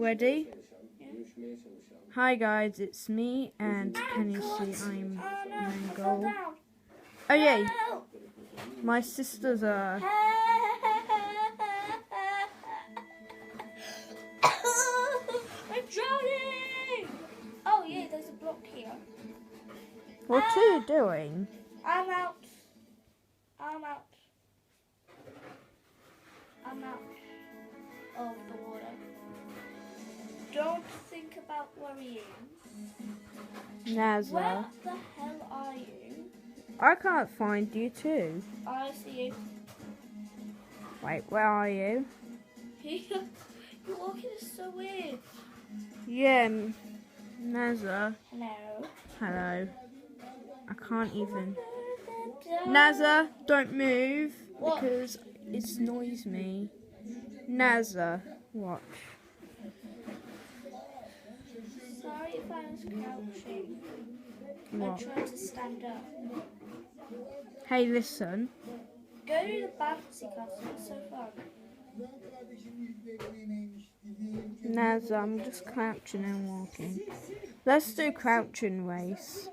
ready? Hi guys, it's me, and can you see I'm mangle? Oh yeah, my sisters are. I'm drowning! Oh yeah, there's a block here. What are you doing? I'm out. I'm out. I'm out of the water. Don't think about worrying. Naza. Where the hell are you? I can't find you too. I see you. Wait, where are you? Your walking is so weird. Yeah, Naza. Hello. Hello. I can't even. Naza, don't move What? because it annoys me. Naza, watch. Sorry if I was crouching. What? I'm trying to stand up. Hey, listen. Go to the bouncy castle, it's so fun. Naza, I'm just crouching and walking. Let's do crouching race.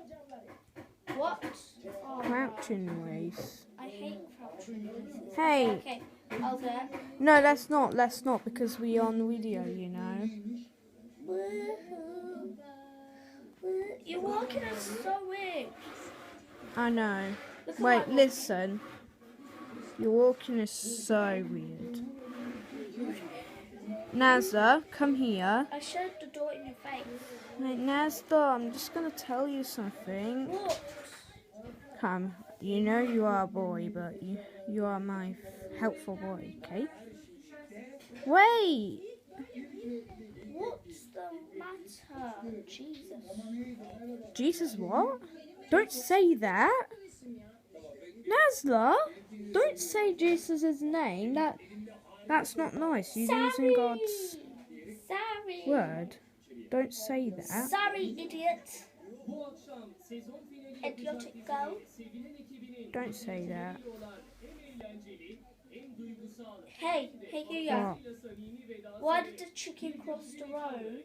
What? Oh, Crouching race. I hate crouching races. Hey. Okay, I'll do it. No, let's not because we're on video, you know. Woohoo. You're walking is so weird. I know. Look at Wait, my listen. Your walking is so weird. Naza, come here. I showed the door in your face. Wait, Naza, I'm just gonna tell you something. What? Come, you know you are a boy, but you are my helpful boy, okay? Wait! What's the matter? Jesus. Jesus what? Don't say that! Nazla! Don't say Jesus' name. That's not nice. You're using God's Sorry. word. Don't say that. Sorry, idiot. Idiotic girl. Don't say that. Hey, Hulya. Why did the chicken cross the road?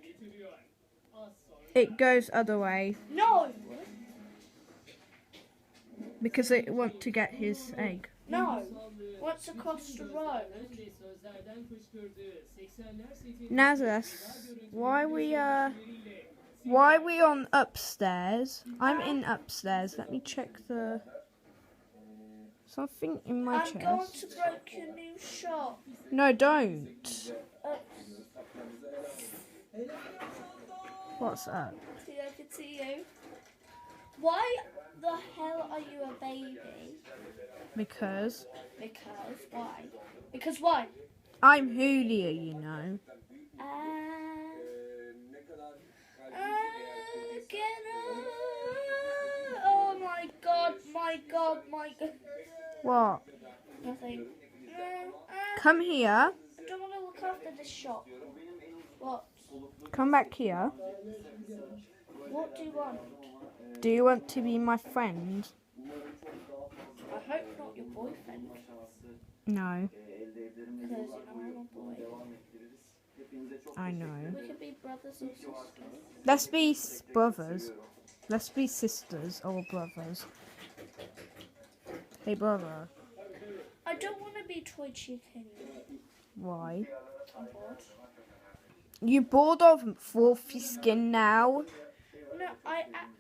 It goes other way No. because it wants to get his egg. No. Wants to cross the road. Nazas, why we on upstairs? I'm in upstairs. Let me check the something in my I'm going chest. to break your new shop. No, don't. What's up? See, I can see you. Why the hell are you a baby? Because Why? Because why? I'm Hulya, you know. Oh my god, my god, my god. What? Nothing. Come here. I don't want to look after this shop. What? Come back here. What do you want? Do you want to be my friend? I hope not your boyfriend. No. Because I'm a boy. I know. We could be brothers or sisters. Let's be brothers. Let's be sisters or brothers. Hey, brother. I don't want to be toy chicken. Why? I'm bored. You You bored of fluffy skin now? No,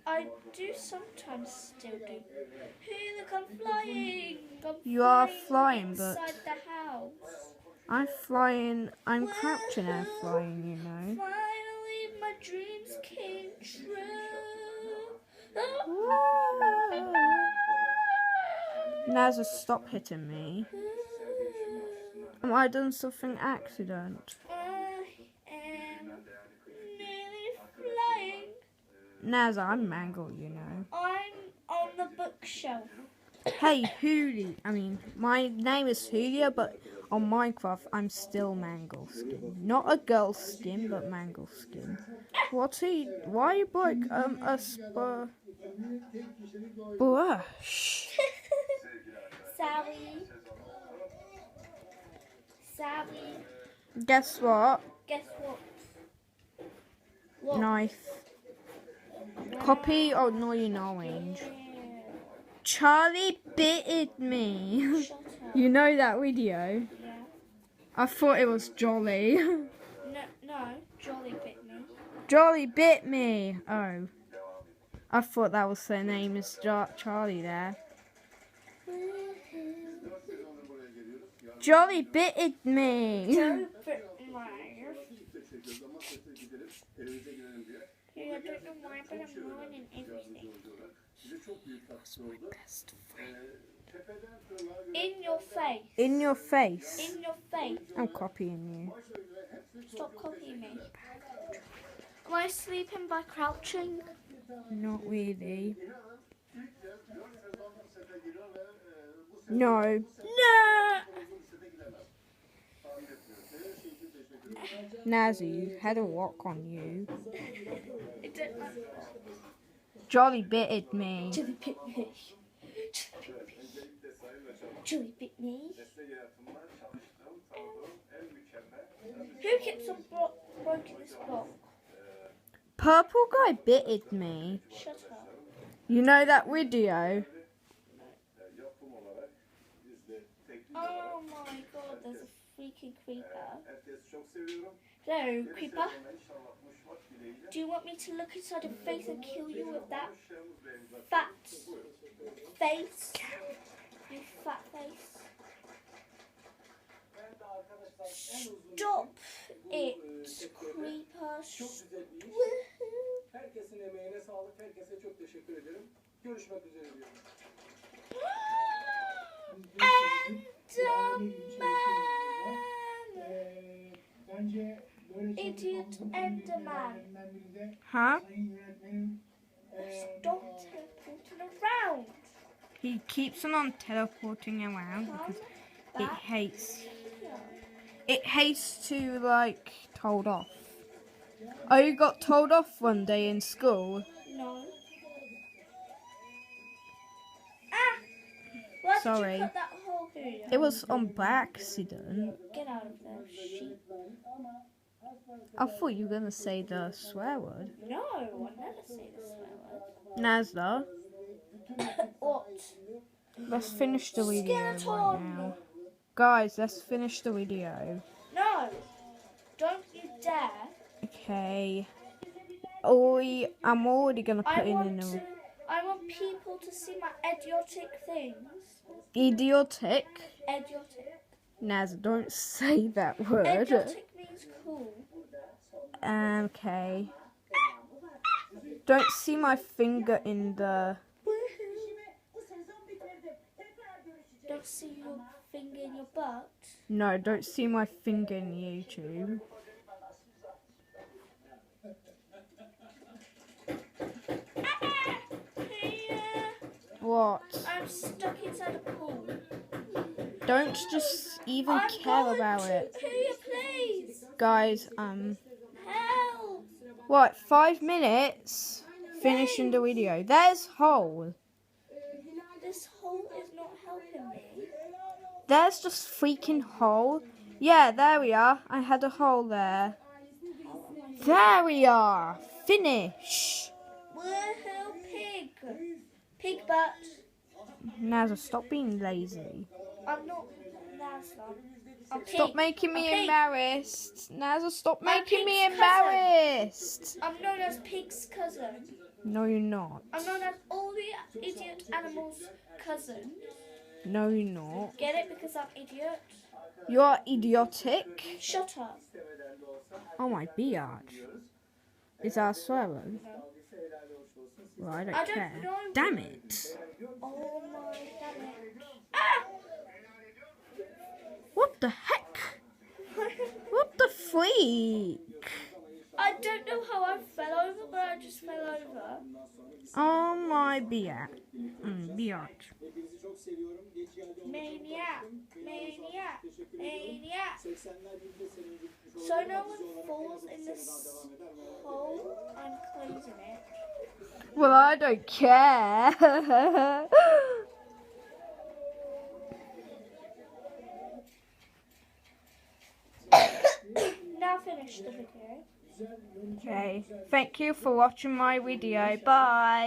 I do sometimes still do. Hey, look, I'm flying. You are flying, but inside the house. I'm flying. I'm crouching and flying, you know. Finally, my dreams came true. Naza, stop hitting me. Am I done something accident? I am nearly flying. Naza, I'm mangle, you know. I'm on the bookshelf. Hey, my name is Hulya, but on Minecraft, I'm still mangle skin. Not a girl skin, but mangle skin. Why you broke a brush? Sorry. Guess what? Guess what? What? Knife. Copy? Oh, no, you're orange. Ew. Charlie bitted me. Shut up. You know that video? Yeah. I thought it was Jolly. No, Jolly bit me. Jolly bit me. Oh. I thought that was their name is Charlie there. Jolly bitted me. Joe bit me. Yeah, I don't know why, but I'm ruining everything. Best friend. In your face. In your face. In your face. I'm copying you. Stop copying me. Am I sleeping by crouching? Not really. No. No! Nazi had a walk on you. It didn't like Jolly bitted me. Julie bit me. Julie bit me. Who keeps on broken this block? Purple guy bitted me. Shut up. You know that video? Oh my god, there's a freaking creeper. Hello, creeper. Do you want me to look inside your face and kill you with that fat face? You fat face. Stop it, creeper. Herkesin emeğine sağlık. Herkese çok teşekkür ederim. Görüşmek üzere diyorum. Idiot Enderman. Huh? Stop teleporting around. He keeps on teleporting around because it hates to like told off. Oh, you got told off one day in school? No. Ah! Why Sorry. did you cut that hole here? It was on by accident. Get out of there, sheep. I thought you were gonna say the swear word. No, I'll never say the swear word. Nazla, What? let's finish the video right Skeleton! now. Guys, let's finish the video. No! Don't you dare. Okay. I'm already gonna put in I want people to see my idiotic things. idiotic. Idiotic. Naz, don't say that word. Idiotic means cool. Okay. Don't see my finger in the. Don't see your finger in your butt. No, don't see my finger in YouTube. What? I'm stuck inside a pool. Don't just even I'm care going about to it. Hulya, please. Guys, Help. what, 5 minutes? Finishing the video. There's hole. This hole is not helping me. There's just freaking hole. Yeah, there we are. I had a hole there. There we are. Finish. Woohoo, pig. Pig butt. Nazza, stop being lazy. I'm not Nazla. I'm pig. Stop making me I'm pig. embarrassed. Nazza, stop I'm making me Pig's cousin. embarrassed. I'm known as Pig's cousin. No, you're not. I'm known as all the idiot animals' cousin. No, you're not. Get it? Because I'm idiot. You're idiotic. Shut up. Oh my biatch. Is that a swear word? Well, I don't care. know. Damn it. Oh my damn it. Ah! What the heck? What the freak? I don't know how I fell over, but I just fell over. Oh my biatch. Biatch. Maniac. Maniac. Maniac. So no one falls in this hole. I'm closing it. Well, I don't care. Now finish the video. Okay, thank you for watching my video. Bye.